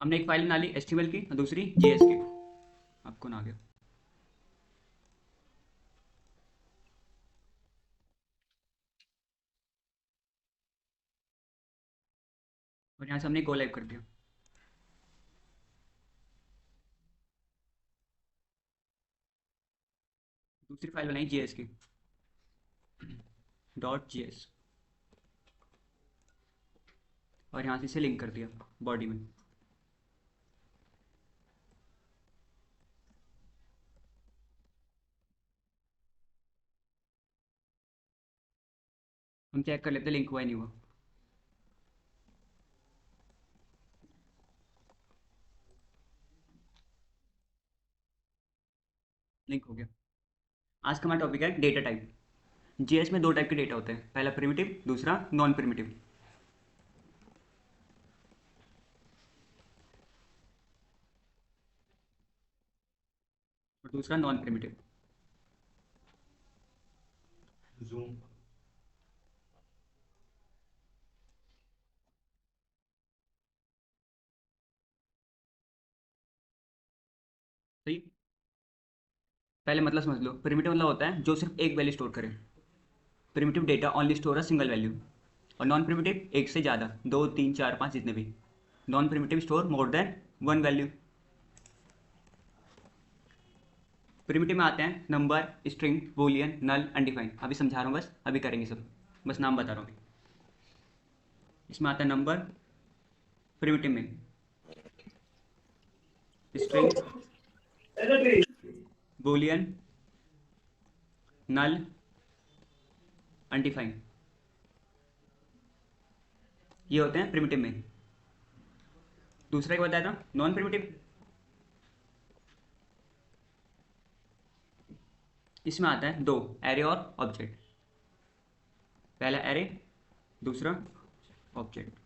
हमने एक फाइल बना ली HTML की और दूसरी JS की। आपको ना आ गया। और यहाँ से हमने गो लाइव कर दिया। दूसरी फाइल बनाई JS की, .js, और यहाँ से इसे लिंक कर दिया बॉडी में। हम चेक कर लेते लिंक हुआ ही नहीं हुआ। लिंक हो गया। आज का हमारा टॉपिक है डेटा टाइप। JS में दो टाइप के डेटा होते हैं, पहला प्रिमिटिव, दूसरा नॉन प्रिमिटिव। और दूसरा नॉन प्रिमिटिव। सही। पहले मतलब समझ लो, प्रिमिटिव मतलब होता है जो सिर्फ एक वैल्यू स्टोर करे। Primitive data only store a single value. और नॉन प्रिमिटिव एक से ज़्यादा, दो तीन चार पाँच जितने भी। Non primitive store more than one value. Primitive में आते हैं नंबर, स्ट्रिंग, बूलियन, नल, अनडिफाइंड। अभी समझा रहा हूँ, बस अभी करेंगे सब, बस नाम बता रहा हूँ। इसमें आता है नंबर प्रिमिटिव में, स्ट्रिंग, बूलियन, नल, अनडिफाइंड। ये होते हैं प्रिमिटिव में। दूसरा क्या बताया था, नॉन प्रिमिटिव। इसमें आता है दो, एरे और ऑब्जेक्ट। पहला एरे, दूसरा ऑब्जेक्ट।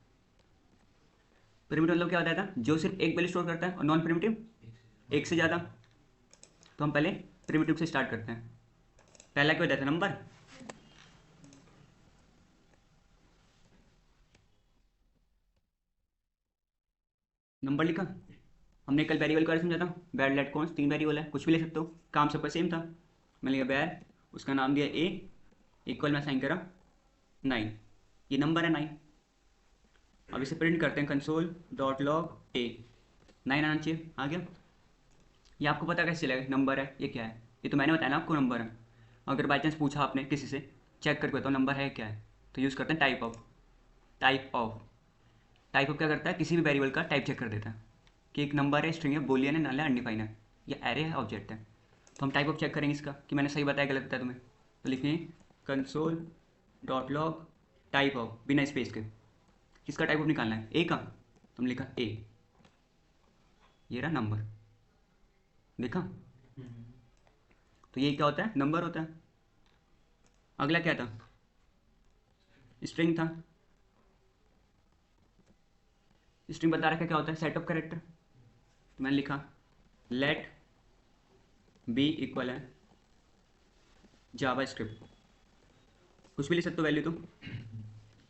प्रिमिटिव मतलब क्या बताया था, जो सिर्फ एक वैल्यू स्टोर करता है। और नॉन प्रिमिटिव एक से ज़्यादा। तो हम पहले प्रिमिटिव से स्टार्ट करते हैं। पहला क्या बताया था, नंबर। नंबर लिखा। हमने कल वेरिएबल के बारे में समझा था, बैड लेट कॉन्स, तीन वेरिएबल है, कुछ भी ले सकते हो, काम सबका सेम था। मैंने लिखा बैर, उसका नाम दिया ए, इक्वल में साइन करा 9। ये नंबर है 9। अब इसे प्रिंट करते हैं, कंसोल डॉट लॉग ए। 9 आना चाहिए, आ गया। ये आपको पता कैसे चलेगा नंबर है ये क्या है, ये तो मैंने बताया ना आपको नंबर है। अगर बाई चांस पूछा आपने किसी से, चेक करके बताओ नंबर है क्या है, तो यूज़ करते हैं type of. Type of. Type of क्या करता है, किसी भी वेरिएबल का टाइप चेक कर देता है कि एक नंबर है, स्ट्रिंग है, बूलियन है, नल है, अनडिफाइन है, या एरे है, ऑब्जेक्ट है। तो हम टाइप ऑफ चेक करेंगे इसका कि मैंने सही बताया गलत बताया तुम्हें। तो लिखेंगे console dot log type of, बिना स्पेस के। किसका टाइप ऑफ निकालना है, ए का। तो हमने लिखा ए। ये रहा नंबर, देखा। तो ये क्या होता है, नंबर होता है। अगला क्या था, स्ट्रिंग था। स्ट्रिंग बता रखा क्या होता है, सेट ऑफ कैरेक्टर। तो मैंने लिखा लेट बी इक्वल है जावा स्क्रिप्ट, कुछ भी ले सकते हो वैल्यू तो।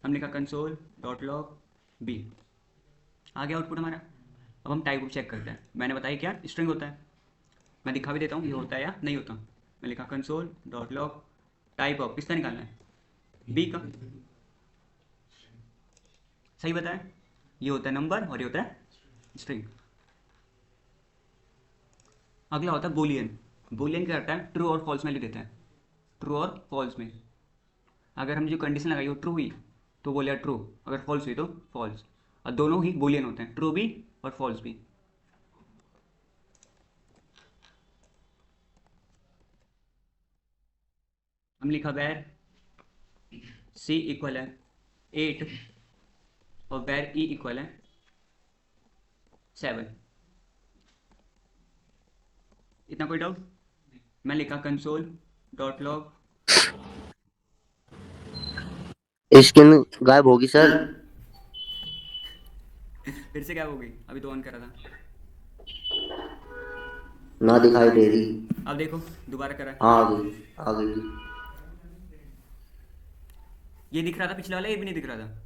हम लिखा कंसोल डॉट लॉग बी। आ गया आउटपुट हमारा। अब हम टाइप चेक करते हैं, मैंने बताया क्या स्ट्रिंग होता है। मैं दिखा भी देता हूँ ये होता है या नहीं होता। मैं लिखा console dot log type of, किसका निकालना है, बी का। सही बताया। ये होता है नंबर और ये होता है स्ट्रिंग। अगला होता है बुलियन। बुलियन क्या करता है, ट्रू और फॉल्स वैल्यू देता है। ट्रू और फॉल्स में अगर हम जो कंडीशन लगाई वो ट्रू हुई तो बोलेगा ट्रू, अगर फॉल्स हुई तो फॉल्स। और दोनों ही बुलियन होते हैं, ट्रू भी और फॉल्स भी। हम लिखा वैर सी इक्वल है 8 और वैर ई इक्वल है 7। इतना कोई डाउट। मैं लिखा कंसोल डॉट लॉग। स्किन गायब होगी सर। फिर से क्या हो गई, अभी तो ऑन करा था। ना दिखाई दे रही। अब देखो, दोबारा करा। हाँ आ गई। आ गई। ये दिख रहा था पिछले वाला, ये भी नहीं दिख रहा था।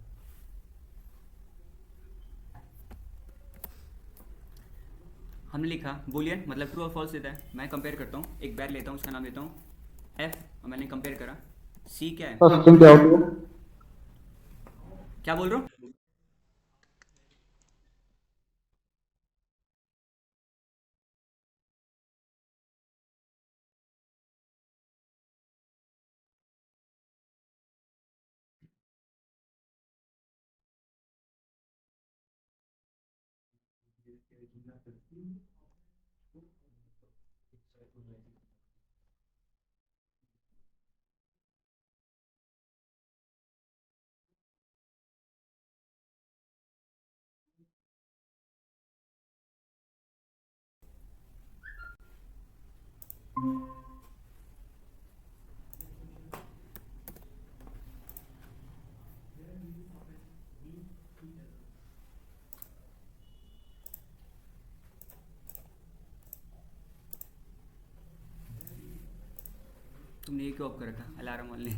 हमने लिखा बुलियन मतलब ट्रू और फॉल्स देता है। मैं कंपेयर करता हूँ, एक बैर लेता हूँ, उसका नाम लेता हूँ एफ, और मैंने कंपेयर करा। सी क्या है? सर स्ट्रिंग क्या होती है? क्या बोल रहे हो? तुमने ये क्यों ऑफ कर रखा अलार्म ऑन नहीं?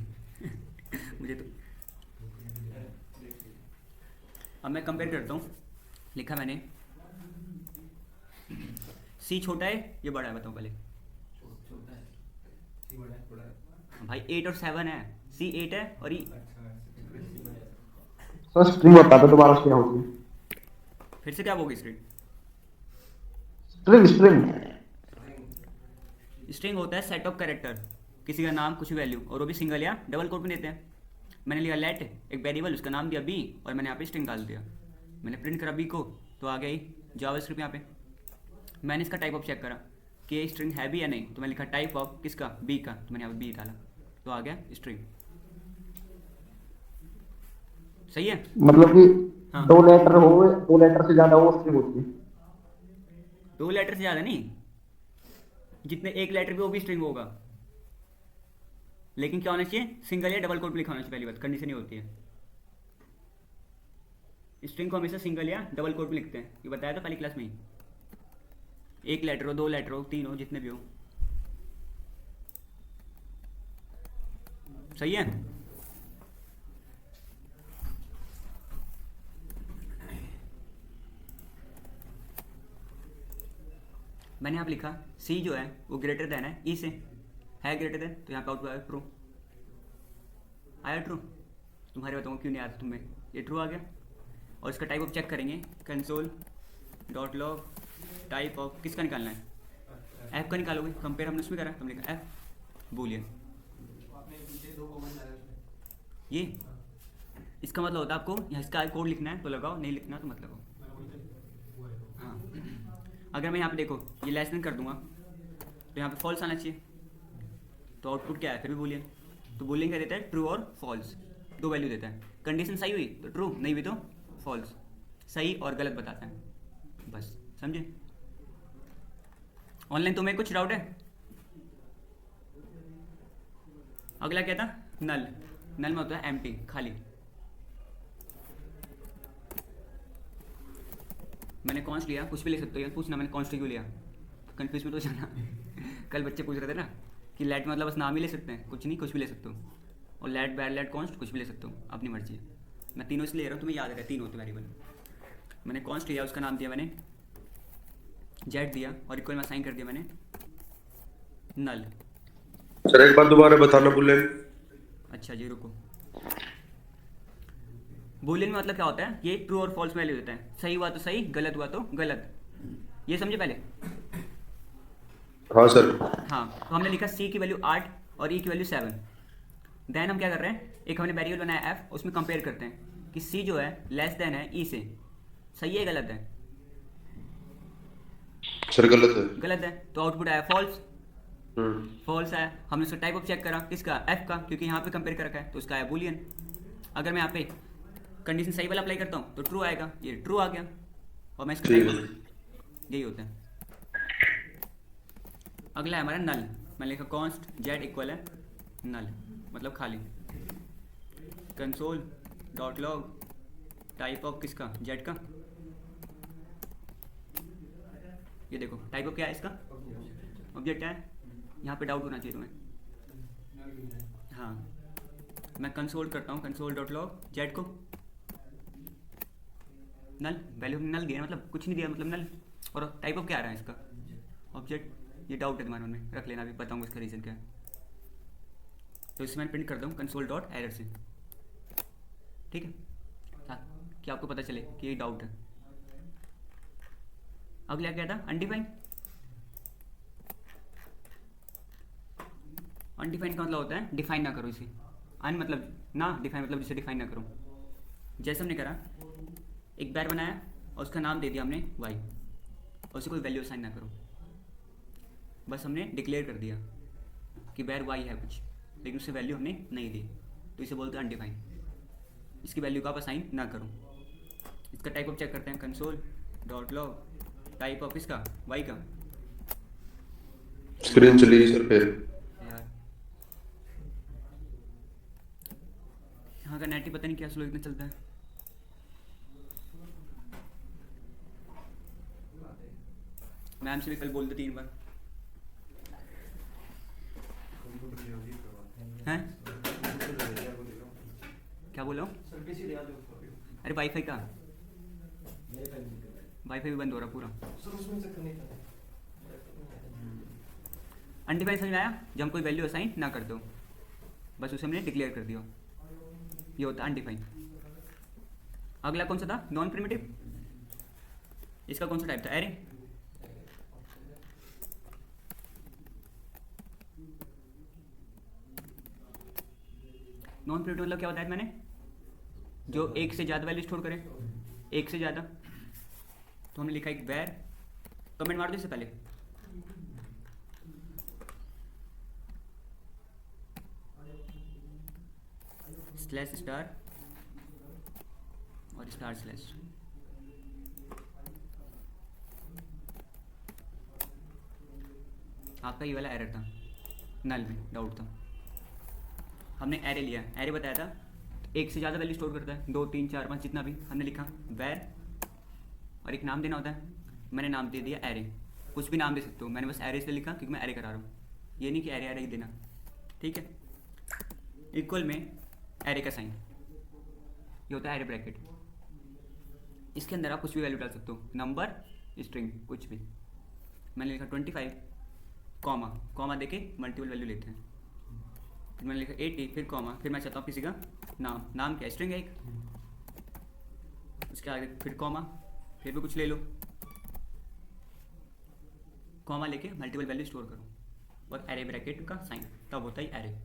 मुझे तो। अब मैं कंपेयर करता हूँ। लिखा मैंने सी छोटा है ये बड़ा है, बताओ पहले। भाई 8 और 7 है, सी 8 है और ई। सर स्ट्रिंग बता दो दोबारा से क्या होती है? फिर से क्या होगी स्ट्रिंग? String string. स्ट्रिंग होता है सेट ऑफ कैरेक्टर, किसी का नाम कुछ वैल्यू, और वो भी सिंगल या डबल कोट में देते हैं। मैंने लिया लेट एक वेरिएबल, उसका नाम दिया बी, और मैंने यहाँ पे स्ट्रिंग डाल दिया। मैंने प्रिंट करा बी को, तो आ गई जावास्क्रिप्ट यहाँ पे। मैंने इसका टाइप ऑफ चेक करा कि ये स्ट्रिंग है भी या नहीं, तो मैंने लिखा टाइप ऑफ किसका, बी का, तो मैंने यहाँ पे बी डाला, तो आ गया स्ट्रिंग। सही है? मतलब कि हाँ, दो लेटर हो, दो लेटर से ज्यादा हो स्ट्रिंग होती है। 2 लेटर से ज़्यादा नहीं, जितने एक लेटर भी वो भी स्ट्रिंग होगा, लेकिन क्या होना चाहिए, सिंगल या डबल कोट लिखा होना चाहिए। पहली बात कंडीशन ये होती है, स्ट्रिंग को हमेशा सिंगल या डबल कोट में लिखते हैं, ये बताया था पहली क्लास में ही। एक लेटर हो, 2 लेटर हो, 3 हो, जितने भी हो। सही है? मैंने यहाँ पे लिखा सी जो है वो ग्रेटर देन है ई से, है ग्रेटर देन, तो यहाँ पे आउटपुट आया ट्रू। आया ट्रू? तुम्हारे बताऊँगा क्यों नहीं आया तुम्हें, ये ट्रू आ गया। और इसका टाइप ऑफ चेक करेंगे, console dot log type of किसका निकालना है, एफ का निकालोगे। कंपेयर हमने उसमें करा, तुमने लिखा एफ बूलियन। ये इसका मतलब होता है आपको यहाँ इसका कोड लिखना है तो लगाओ, नहीं लिखना तो मत लगाओ। हाँ, अगर मैं यहाँ पे देखो ये लेस देन कर दूंगा तो यहाँ पे फॉल्स आना चाहिए, तो आउटपुट क्या है, फिर भी बूलियन। तो बूलियन क्या देता है, ट्रू और फॉल्स, 2 वैल्यू देता है। कंडीशन सही हुई तो ट्रू, नहीं हुई तो फॉल्स। सही और गलत बताता है, बस समझे? ऑनलाइन तुम्हें कुछ डाउट है? अगला क्या था, नल। नल में होता है एम्प्टी, खाली। मैंने कॉन्स्ट लिया, कुछ भी ले सकते हो यार, पूछना मैंने कॉन्स्ट क्यों लिया, कंफ्यूज में तो जाना। कल बच्चे पूछ रहे थे ना कि लेट मतलब बस नाम ही ले सकते हैं, कुछ नहीं, कुछ भी ले सकते हो। और लेट बैर लेट कॉन्स्ट कुछ भी ले सकते हो, अपनी मर्जी है। मैं तीनों इसलिए ले रहा हूँ, तुम्हें याद रहे 3 होते वेरिएबल। मैंने कॉन्स्ट लिया, उसका नाम दिया मैंने जेड दिया, और इक्वल में असाइन कर दिया मैंने नल। सर एक बार दोबारा बताना बुलेन। अच्छा जी रुको। बूलियन में मतलब क्या होता है, ये ट्रू और फॉल्स वैल्यू देता है, सही हुआ तो सही, गलत हुआ तो गलत। ये समझे पहले? हाँ सर। हाँ, तो हमने लिखा सी की वैल्यू 8 और ई की वैल्यू 7। देन हम क्या कर रहे हैं, एक हमने वेरिएबल बनाया एफ, उसमें कंपेयर करते हैं कि सी जो है लेस देन है ई से, सही है गलत है? सर गलत है। गलत है, तो आउटपुट आया फॉल्स। फॉल्स आया, हमने उसका टाइप ऑफ चेक करा किसका, एफ का, क्योंकि यहाँ पे कंपेयर कर रखा है, तो उसका आया बूलियन। अगर मैं यहाँ पे कंडीशन सही वाला अप्लाई करता हूँ तो ट्रू आएगा, ये ट्रू आ गया। और मैं इसका ठीक टाइप है। यही होता है। अगला है हमारा नल। मैं लिखा कॉन्स्ट जेड इक्वल है नल, मतलब खाली। Console dot log type of किसका, जेड का। ये देखो टाइप ऑफ क्या है इसका, ऑब्जेक्ट क्या है, यहाँ पे डाउट होना चाहिए तुम्हें। हाँ, मैं कंसोल करता हूँ, कंसोल डॉट लॉग जेड को नल, वैल्यू नल दिया, मतलब कुछ नहीं दिया, मतलब नल। और टाइप ऑफ क्या आ रहा है इसका? ऑब्जेक्ट। ये डाउट है तुम्हारे मन में, रख लेना, अभी बताऊंगा इसका रीज़न क्या है। तो इसमें मैं प्रिंट करता हूँ कंसोल डॉट एरर से, ठीक है, ताकि आपको पता चले कि ये डाउट है। अगला क्या था? अनडिफाइन। अनडिफाइन का मतलब होता है डिफाइन ना करो इसे। अन मतलब ना, डिफाइन मतलब जिसे डिफाइन ना करो। जैसे हमने करा, एक बैर बनाया और उसका नाम दे दिया हमने वाई, और उसे कोई वैल्यू असाइन ना करो, बस हमने डिक्लेयर कर दिया कि बैर वाई है कुछ, लेकिन उससे वैल्यू हमने नहीं दी, तो इसे बोलते हैं अनडिफाइन। इसकी वैल्यू का आप असाइन ना करो। इसका टाइप ऑफ चेक करते हैं, console dot log type of इसका वाई का। स्क्रीन चली गई सर फिर। यार यहाँ का नेट ही पता नहीं क्या स्लो इतना चलता है। मैम से भी कल बोल दो 3 बार। हैं क्या बोला हूँ? अरे वाईफाई का, वाईफाई भी बंद हो रहा पूरा। अनडिफाइन समझ में आया? जब हम कोई वैल्यू असाइन ना कर दो, बस उसे हमने डिक्लेयर कर दिया, ये होता है अनडिफाइन। अगला कौन सा था? Non primitive. इसका कौन सा टाइप था? एरे। नॉन प्रिमिटिव मतलब क्या होता है मैंने, जो एक से ज़्यादा वैल्यू स्टोर करे, एक से ज़्यादा। तो हमने लिखा एक वैर, कमेंट मार दो इससे पहले, स्लैश स्टार और स्टार स्लैश। आपका ये वाला एरर था, नल में डाउट था। हमने एरे लिया, एरे बताया था एक से ज़्यादा वैल्यू स्टोर करता है, 2 3 4 5 जितना भी। हमने लिखा वैर और एक नाम देना होता है, मैंने नाम दे दिया एरे। कुछ भी नाम दे सकते हो, मैंने बस एरे इसलिए लिखा क्योंकि मैं एरे करा रहा हूँ, ये नहीं कि एरे एरे ही देना, ठीक है। इक्वल में एरे का साइन, ये होता है एरे ब्रैकेट। इसके अंदर आप कुछ भी वैल्यू डाल सकते हो, नंबर, स्ट्रिंग, कुछ भी। मैंने लिखा 25, कॉमा, कॉमा देके मल्टीपल वैल्यू लेते हैं। फिर मैंने लिखा 80, फिर कॉमा, फिर मैं चाहता हूँ किसी का नाम, नाम क्या? स्ट्रिंग है एक, उसके आगे फिर कॉमा, फिर भी कुछ ले लो, कॉमा लेके मल्टीपल वैल्यू स्टोर करो, और एरे ब्रैकेट का साइन, तब होता है एरे।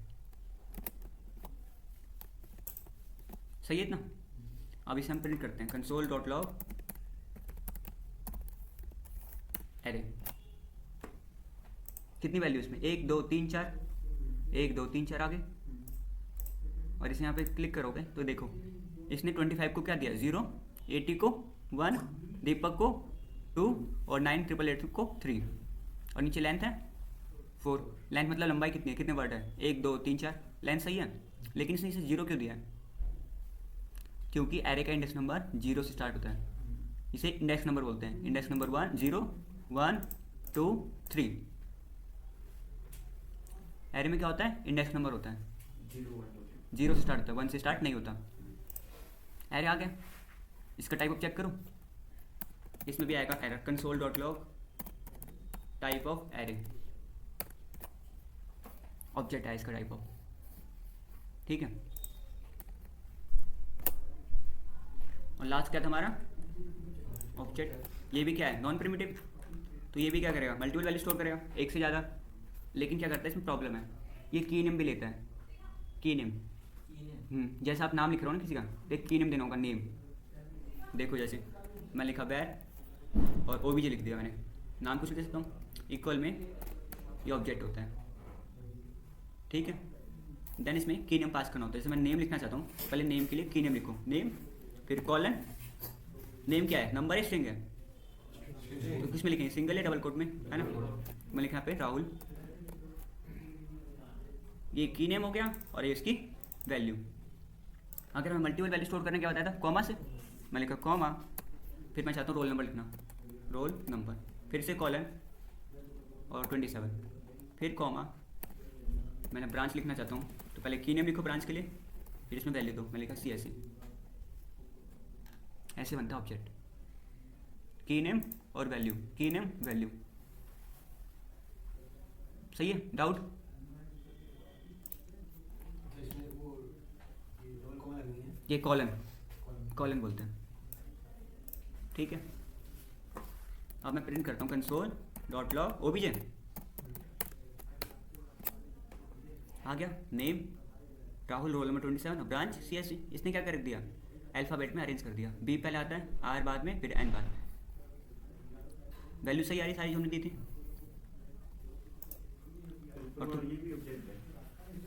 सही है इतना? अब इसे हम प्रिंट करते हैं, कंसोल डॉट लॉग एरे। कितनी वैल्यू इसमें? 1 2 3 4, 1 2 3 4 आगे। और इसे यहाँ पे क्लिक करोगे तो देखो, इसने 25 को क्या दिया? 0, 80 को 1, दीपक को 2 और 9888 को 3, और नीचे लेंथ है 4। लेंथ मतलब लंबाई कितनी है, कितने वर्ड है? 1 2 3 4, लेंथ सही है। लेकिन इसने इसे 0 क्यों दिया है? क्योंकि एरे का इंडेक्स नंबर 0 से स्टार्ट होता है, इसे इंडेक्स नंबर बोलते हैं। Index number 1 0 1 2 3। एरे में क्या होता है? इंडेक्स नंबर होता है, 0 से स्टार्ट होता है, 1 से स्टार्ट नहीं होता। एरे आ गया। इसका टाइप ऑफ चेक करो, इसमें भी आएगा error, console dot log type of array. Object है इसका टाइप ऑफ, ठीक है। और लास्ट क्या था हमारा? ऑब्जेक्ट। ये भी क्या है? Non primitive. तो ये भी क्या करेगा? मल्टीपल वैल्यू स्टोर करेगा, एक से ज़्यादा। लेकिन क्या करता है, इसमें प्रॉब्लम है, ये की नेम भी लेता है। की नेम, जैसे आप नाम लिख रहे हो ना किसी का, तो एक की नेम देना होगा, नेम। देखो जैसे मैं लिखा बैर और ओबीजे लिख दिया मैंने, नाम कुछ लिख सकता हूँ। इक्वल में ये ऑब्जेक्ट होता है, ठीक है। देन इसमें की नेम पास करना होता है। जैसे मैं नेम लिखना चाहता हूँ, पहले नेम के लिए की नेम लिखो, नेम, फिर कॉलन। नेम क्या है? नंबर है, स्ट्रिंग है? तो किस में लिखेंगे? सिंगल या डबल कोट में, है ना। मैं लिखा यहाँ पे राहुल, ये की नेम हो गया, और ये इसकी वैल्यू। अगर मैं मल्टीपल वैल्यू स्टोर करने क्या बताया था? कॉमा से। मैं लिखा कॉमा, फिर मैं चाहता हूँ रोल नंबर लिखना, रोल नंबर, फिर से कॉलन और 27, फिर कॉमा। मैंने ब्रांच लिखना चाहता हूँ, तो पहले की नेम लिखो ब्रांच के लिए, फिर इसमें वैल्यू दो। मैं लिखा CSE। ऐसे बनता है ऑब्जेक्ट, की नेम और वैल्यू, की नेम वैल्यू। सही है? डाउट? ये कॉलन, कॉलन बोलते हैं। ठीक है, अब मैं प्रिंट करता हूँ कंसोल डॉट लॉग ओबीजे। आ गया name Rahul, roll number 27, branch CSC। इसने क्या कर दिया, अल्फ़ाबेट में अरेंज कर दिया। बी पहले आता है, आर बाद में, फिर एन बाद में। वैल्यू सही आ रही सारी हमने दी थी। और तो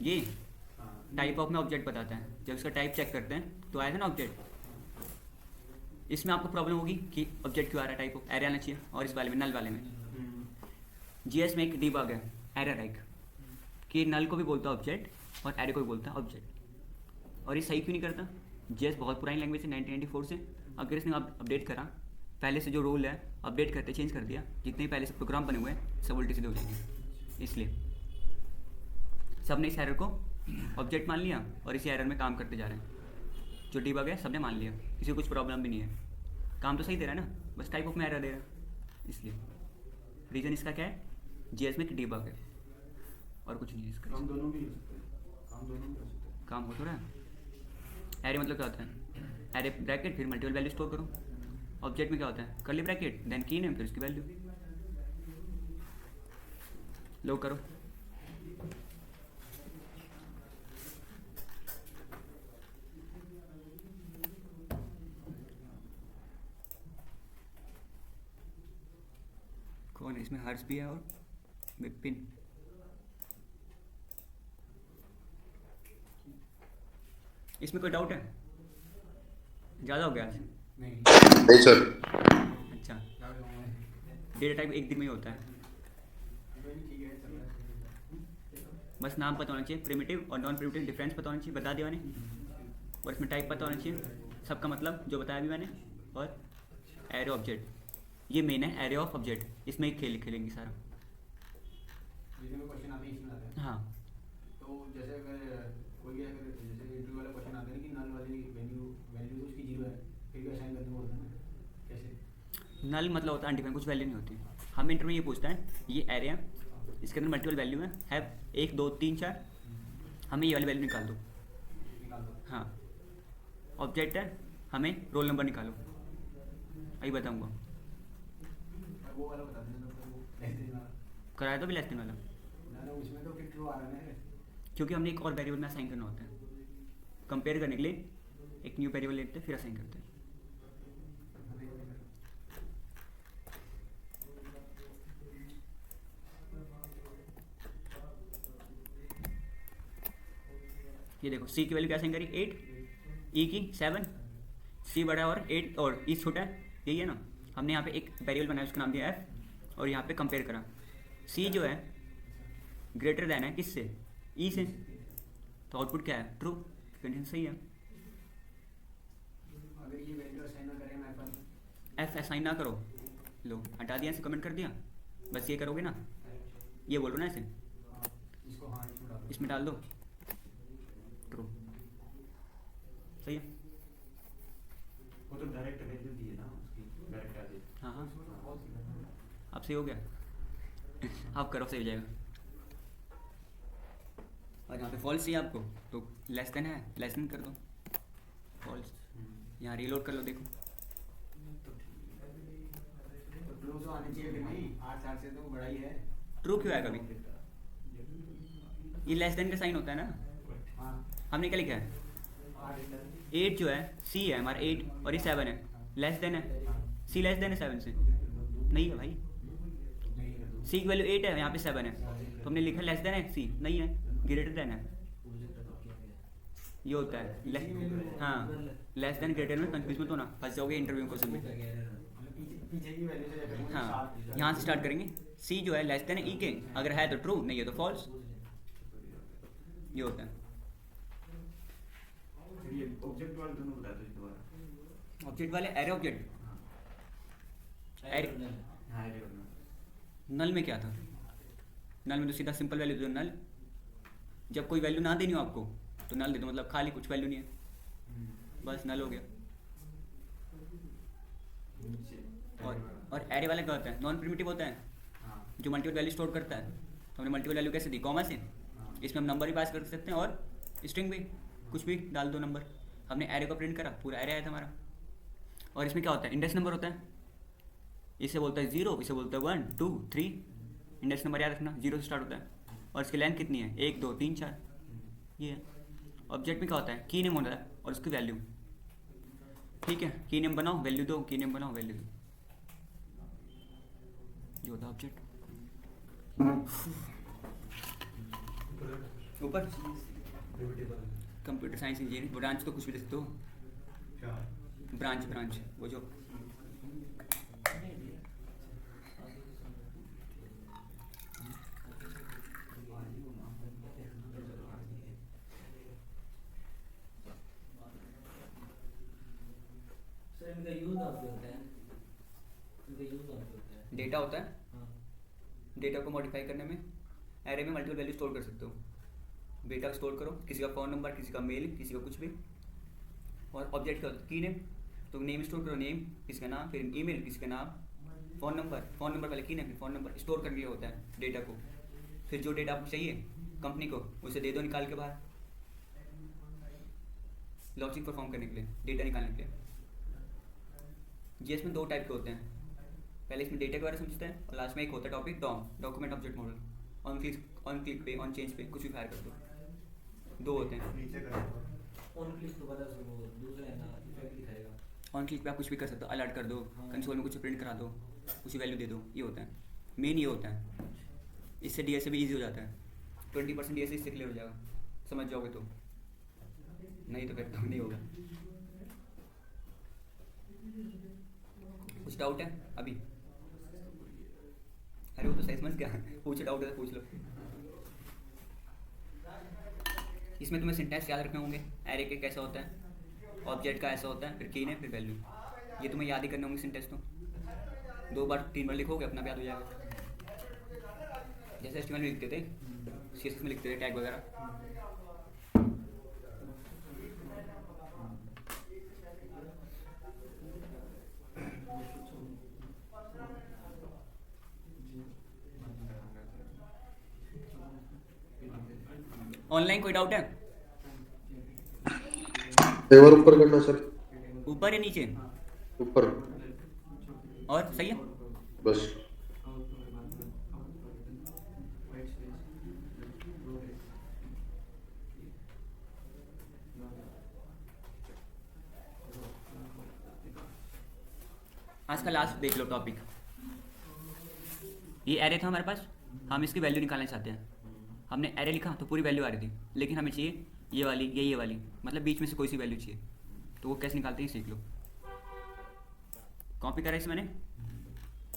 ये टाइप ऑफ में ऑब्जेक्ट बताता है। जब इसका टाइप चेक करते हैं तो आया था ना ऑब्जेक्ट। इसमें आपको प्रॉब्लम होगी कि ऑब्जेक्ट क्यों आ रहा है, टाइप ऑफ एरे आना चाहिए। और इस वाले में, नल वाले में, जीएस में एक डीबग है एरर एक, कि नल को भी बोलता है ऑब्जेक्ट और एरे को भी बोलता है ऑब्जेक्ट। और ये सही क्यों नहीं करता? जीएस बहुत पुरानी लैंग्वेज है, 1994 से। अगर इसने अपडेट करा, पहले से जो रूल है अपडेट करते चेंज कर दिया, जितने भी पहले से प्रोग्राम बने हुए हैं सब उल्टे सीधे हो जाएंगे। इसलिए सब ने इस एरर को ऑब्जेक्ट मान लिया और इसी एरर में काम करते जा रहे हैं। जो डीबग है सबने मान लिया, किसी को कुछ प्रॉब्लम भी नहीं है, काम तो सही दे रहा है ना, बस टाइप ऑफ में एरर दे रहा है। इसलिए रीज़न इसका क्या है, जीएस में एक डीबग है और कुछ नहीं है इसका। काम दोनों भी हो सकते हैं, काम दोनों भी हो सकते हैं। काम हो तो रहा है। एरे मतलब क्या होता है, एरे ब्रैकेट फिर मल्टीपल वैल्यू स्टोर करो। ऑब्जेक्ट में क्या होता है, कर्ली ब्रैकेट देन की नेम फिर उसकी वैल्यू। लो करो। कौन है इसमें, हर्ष भी है और विपिन। इसमें कोई डाउट है? ज़्यादा हो गया आज? नहीं सर। अच्छा, डेटा टाइप एक दिन में ही होता है। बस नाम पता होना चाहिए, प्रिमिटिव और नॉन प्रिमिटिव डिफरेंस पता होना चाहिए, बता दिया मैंने। और इसमें टाइप पता होना चाहिए, सबका मतलब जो बताया भी मैंने। और एरे ऑब्जेक्ट, ये मेन है एरे ऑफ ऑब्जेक्ट, इसमें ही खेलेंगे सारा। क्वेश्चन आते हैं इसमें आते हैं। हाँ, तो जैसे अगर कोई अगर जैसे इंटरव्यू वाला क्वेश्चन आता है कि नल वाली वैल्यू वैल्यू तो उसकी 0 है, फिर भी असाइन करने को होता है ना, कैसे? नल मतलब होता है अनडिफाइंड, कुछ वैल्यू नहीं होती। हम इंटरव्यू ये पूछता है, ये एरे है, इसके अंदर मल्टीपल वैल्यू है 1 2 3 4, हमें ये वाली वैल्यू निकाल दो। निकाल दो। हाँ, ऑब्जेक्ट है, हमें रोल नंबर निकालो, अभी बताऊँगा। और वो वाला बता देना, तो वो लेस देन वाला कराया तो भी लेस देन वाला, ना ना, उसमें तो फिर ट्रू आ रहा है ना। क्योंकि हमने एक और वेरिएबल में असाइन करना होता है। कंपेयर करने के लिए एक न्यू वेरिएबल लेते हैं फिर असाइन करते हैं। ये देखो, सी की वैल्यू क्या असाइन करी 8, ई की 7, सी बड़ा और 8 और ई छोटा है, यही है ना। हमने यहाँ पे एक वेरिएबल बनाया, उसका नाम दिया एफ, और यहाँ पे कंपेयर करा। सी जो है ग्रेटर देन है किससे, ई से, तो आउटपुट क्या है, ट्रू। कंडीशन सही है। अगर ये वैल्यू असाइन ना करें मैं पर एफ असाइन ना करो, लो हटा दिया, इसे कमेंट कर दिया, बस ये करोगे ना, ये बोलो ना इसे, इसको हाँ इसमें डाल दो। इसमें डाल दो, ट्रू। सही है। वो तो डायरेक्ट वैल्यू दी है ना उसकी, डायरेक्ट आ जाए। हाँ हाँ, बहुत सीधा है। अब सही हो गया। आप करो, सही हो जाएगा। और यहाँ पे फॉल्स चाहिए आपको, तो लेस देन है, लेस देन कर दो, फॉल्स। यहाँ रीलोड कर लो, देखो तो ट्रू तो आने चाहिए फिर भाई, 8 से तो बड़ा ही है। ट्रू क्यों है कभी, ये लेस देन का साइन होता है ना। हाँ हमने क्या लिखा है, 8 जो है सी है हमारा 8 और ये 7 है, लेस देन है, सी लेस देन है 7 से, नहीं है भाई। नहीं है तो सी की वैल्यू 8 है, यहाँ पे 7 है, तो हमने लिखा लेस देन है, सी नहीं है, ग्रेटर देन है। ये होता है हाँ, लेस देन ग्रेटर में कंफ्यूज मत होना, फंस जाओगे इंटरव्यू क्वेश्चन में। पीछे की वैल्यू से लेकर हाँ, यहाँ से स्टार्ट करेंगे। सी जो है लेस देन ई के, अगर है तो ट्रू, नहीं है तो फॉल्स। ये होता है। फिर ये ऑब्जेक्ट वाले दोनों बता दो दोबारा। ऑब्जेक्ट वाले एरे ऑब्जेक्ट, एरे हाँ एरे वाला। नल में क्या था, नल में तो सीधा सिंपल वैल्यू दो, नल। जब कोई वैल्यू ना देनी हो आपको तो नल दे दो, मतलब खाली कुछ वैल्यू नहीं है, बस नल हो गया। और एरे वाला क्या होता है, नॉन प्रिमिटिव होता है, हाँ जो मल्टीपल वैल्यू स्टोर करता है। तो हमने मल्टीपल वैल्यू कैसे दी, कॉमा से। इसमें हम नंबर भी पास कर सकते हैं और स्ट्रिंग भी, कुछ भी डाल दो नंबर। हमने एरे को प्रिंट करा, पूरा एरे आया था हमारा। और इसमें क्या होता है, इंडेक्स नंबर होता है। इसे बोलता है 0, इसे बोलता है 1 2 3। इंडेक्स नंबर याद रखना, 0 से स्टार्ट होता है। और इसकी लेंथ कितनी है, 1 2 3 4, ये है। ऑब्जेक्ट में क्या होता है, की नेम होता है और उसकी वैल्यू। ठीक है, की नेम बनाओ वैल्यू दो, की नेम बनाओ वैल्यू दो, ये होता है ऑब्जेक्ट। ऊपर कंप्यूटर साइंस इंजीनियरिंग ब्रांच तो कुछ भी दे सकते हो, क्या ब्रांच वो जो सर इनका यूज आप होता है, इनका यूज आप होता है। डेटा होता है। हाँ डेटा को मॉडिफाई करने में एरे में मल्टीपल वैल्यू स्टोर कर सकते हो। डेटा स्टोर करो, किसी का फ़ोन नंबर, किसी का मेल, किसी का कुछ भी। और ऑब्जेक्ट का की नेम, तो नेम स्टोर करो, नेम किसी का नाम, फिर ईमेल किसी का नाम, फ़ोन नंबर पहले की नेम, फिर फ़ोन नंबर स्टोर करने के लिए होता है डेटा को। फिर जो डेटा आपको चाहिए कंपनी को, उसे दे दो निकाल के बाहर, लॉजिक परफॉर्म करने के लिए, डेटा निकालने के लिए। जीएस में 2 टाइप के होते हैं। पहले इसमें डेटा के बारे में समझते हैं और लास्ट में एक होता है topic DOM, document object model. On click पे, ऑन चेंज पे कुछ भी फायर कर दो, 2 होते हैं। नीचे करो ऑन क्लिक तो बता सुनो, दूसरा है ना इफेक्ट दिखाएगा। ऑन क्लिक पे आप कुछ भी कर सकते हो, अलर्ट कर दो, हाँ। कंसोल में कुछ प्रिंट करा दो, कुछ वैल्यू दे दो, ये होता है मेन, ये होता है। इससे डीएसए भी ईजी हो जाता है। 20% डीएसए इससे क्लियर हो जाएगा, समझ जाओगे तो, नहीं तो फिर तो नहीं होगा। कुछ डाउट है अभी? अरे वो तो सही समझ गया, पूछो डाउट है तो पूछ लो। इसमें तुम्हें सिंटैक्स याद रखने होंगे, एरे के कैसा होता है, ऑब्जेक्ट का ऐसा होता है, फिर की नेम, फिर वैल्यू। ये तुम्हें याद ही करने होंगे सिंटैक्स। तो 2 बार 3 बार लिखोगे अपना याद हो जाएगा। जैसे HTML में लिखते थे, CSS में लिखते थे टैग वगैरह। ऑनलाइन कोई डाउट है? एक बार ऊपर करना सर, ऊपर या नीचे? ऊपर, और सही है। बस। आज का लास्ट देख लो टॉपिक। ये एरे था हमारे पास, हम इसकी वैल्यू निकालना चाहते हैं। हमने एरे लिखा तो पूरी वैल्यू आ रही थी, लेकिन हमें चाहिए ये वाली, ये वाली, मतलब बीच में से कोई सी वैल्यू चाहिए। तो वो कैसे निकालते हैं सीख लो। कॉपी करा इसे मैंने,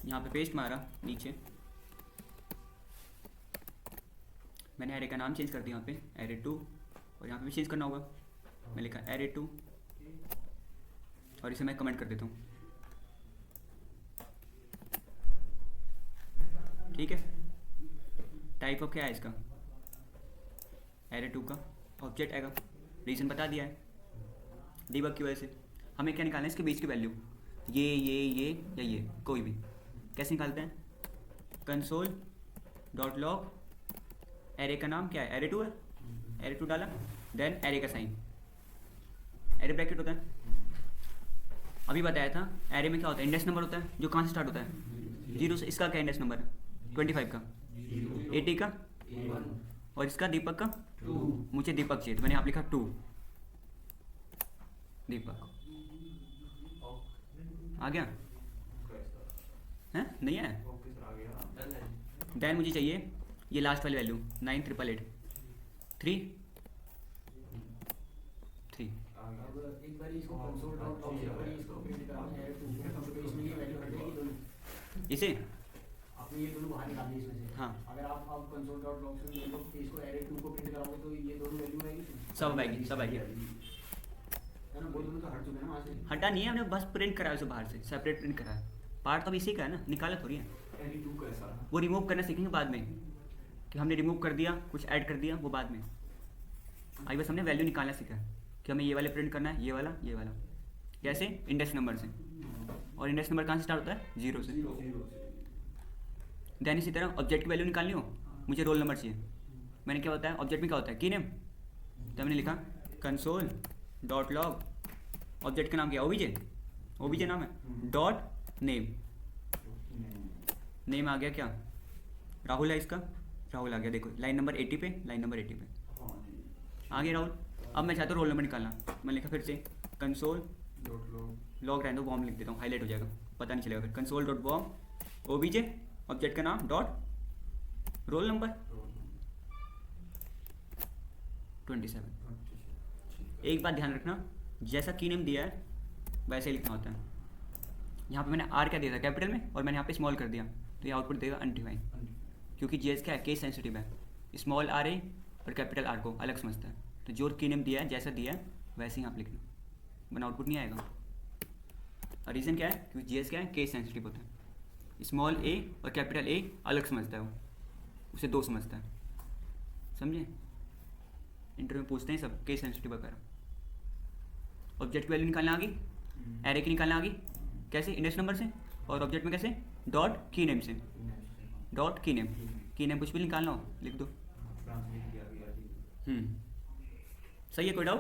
यहाँ पे पेस्ट मारा नीचे, मैंने एरे का नाम चेंज कर दिया यहाँ पे एरे 2, और यहाँ पे भी चेंज करना होगा। मैं लिखा एरे 2 और इसे मैं कमेंट कर देता हूँ। ठीक है, टाइप ऑफ क्या है इसका, एरे 2 का ऑब्जेक्ट आएगा, रीजन बता दिया है डीबग की वजह से। हमें क्या निकालना है, इसके बीच की वैल्यू, ये या ये कोई भी। कैसे निकालते हैं, कंसोल डॉट लॉग, एरे का नाम क्या है, एरे 2 है, एरे 2 डाला, देन एरे का साइन, एरे ब्रैकेट होता है। अभी बताया था एरे में क्या होता है, इंडेक्स नंबर होता है, जो कहाँ से स्टार्ट होता है, 0 से। इसका क्या इंडेक्स नंबर है, 25 का, 80 का, और इसका दीपक का 2। मुझे दीपक चाहिए तो मैंने यहाँ लिखा 2 दीपक। आ गया है, नहीं है? देन मुझे चाहिए ये लास्ट वाली वैल्यू 9888 3 अब एक बार इसको कंसोल डॉट लॉग से एक बार इसको प्रिंट कराना है तो इसमें ये वैल्यू हट जाएगी दोनों, इसे। आपने ये दोनों बाहर निकाल दिए इसमें से। हाँ। अगर आप अब कंसोल डॉट लॉग से ले लो इसको एरे 2 को प्रिंट कराओगे तो ये दोनों वैल्यू आएगी इसमें? सब आएगी, सब आएगी। है ना, वो दोनों तो हट चुके हैं ना वहाँ से। हटा नहीं है, हमने बस प्रिंट कराया उसे बाहर से, सेपरेट प्रिंट कराया। पार्ट तो अब इसी का है ना, निकाला थोड़ी है। एरे 2 कैसा वो रिमूव करना सीखेंगे बाद में, कि हमने रिमूव कर दिया, कुछ ऐड कर दिया, वो बाद में। अभी बस हमने वैल्यू निकालना सीखा कि हमें ये वाले प्रिंट करना है, ये वाला, ये वाला। कैसे, इंडेक्स नंबर से। और इंडेक्स नंबर कहाँ से स्टार्ट होता है? 0 से। देन इसी तरह ऑब्जेक्ट की वैल्यू निकालनी हो, मुझे रोल नंबर चाहिए। मैंने क्या होता है ऑब्जेक्ट में, क्या होता है की नेम, तो मैंने लिखा कंसोल डॉट लॉग, ऑब्जेक्ट का नाम क्या ओबीजे, ओबीजे नाम है, डॉट नेम, नेम आ गया क्या, राहुल है इसका, राहुल आ गया। देखो लाइन नंबर 80 पे, लाइन नंबर 80 पे आ गया राहुल। अब मैं चाहता हूँ रोल नंबर निकालना, मैं लिखा फिर से कंसोल लॉग, रहने दो वॉर्म लिख देता हूँ, हाईलाइट हो जाएगा, पता नहीं चलेगा फिर। Console dot warn OBJ, object का नाम डॉट रोल नंबर 27। एक बात ध्यान रखना, जैसा की नेम दिया है वैसे ही लिखना होता है। यहाँ पे मैंने आर क्या दिया था कैपिटल में, और मैंने यहाँ पे स्मॉल कर दिया, तो ये आउटपुट देगा अनडिफाइन, क्योंकि जीएस क्या है केस सेंसिटिव है, स्मॉल आर ए और कैपिटल आर को अलग समझता है। तो जो की नेम दिया है जैसा दिया है वैसे ही आप लिखना, वरना आउटपुट नहीं आएगा। और रीज़न क्या है, क्योंकि जीएस क्या है केस सेंसिटिव होता है, स्मॉल ए और कैपिटल ए अलग समझता है, वो उसे दो समझता है, समझे। इंटरव्यू में पूछते हैं सब केस सेंसिटिव वगैरह। ऑब्जेक्ट की वैल्यू निकालना आ गई, एरे की निकालना आ गई, कैसे, इंडेक्स नंबर से, और ऑब्जेक्ट में कैसे, डॉट की नेम से, डॉट की नेम कुछ भी निकालना हो लिख दो। सही है, कोई डाउट?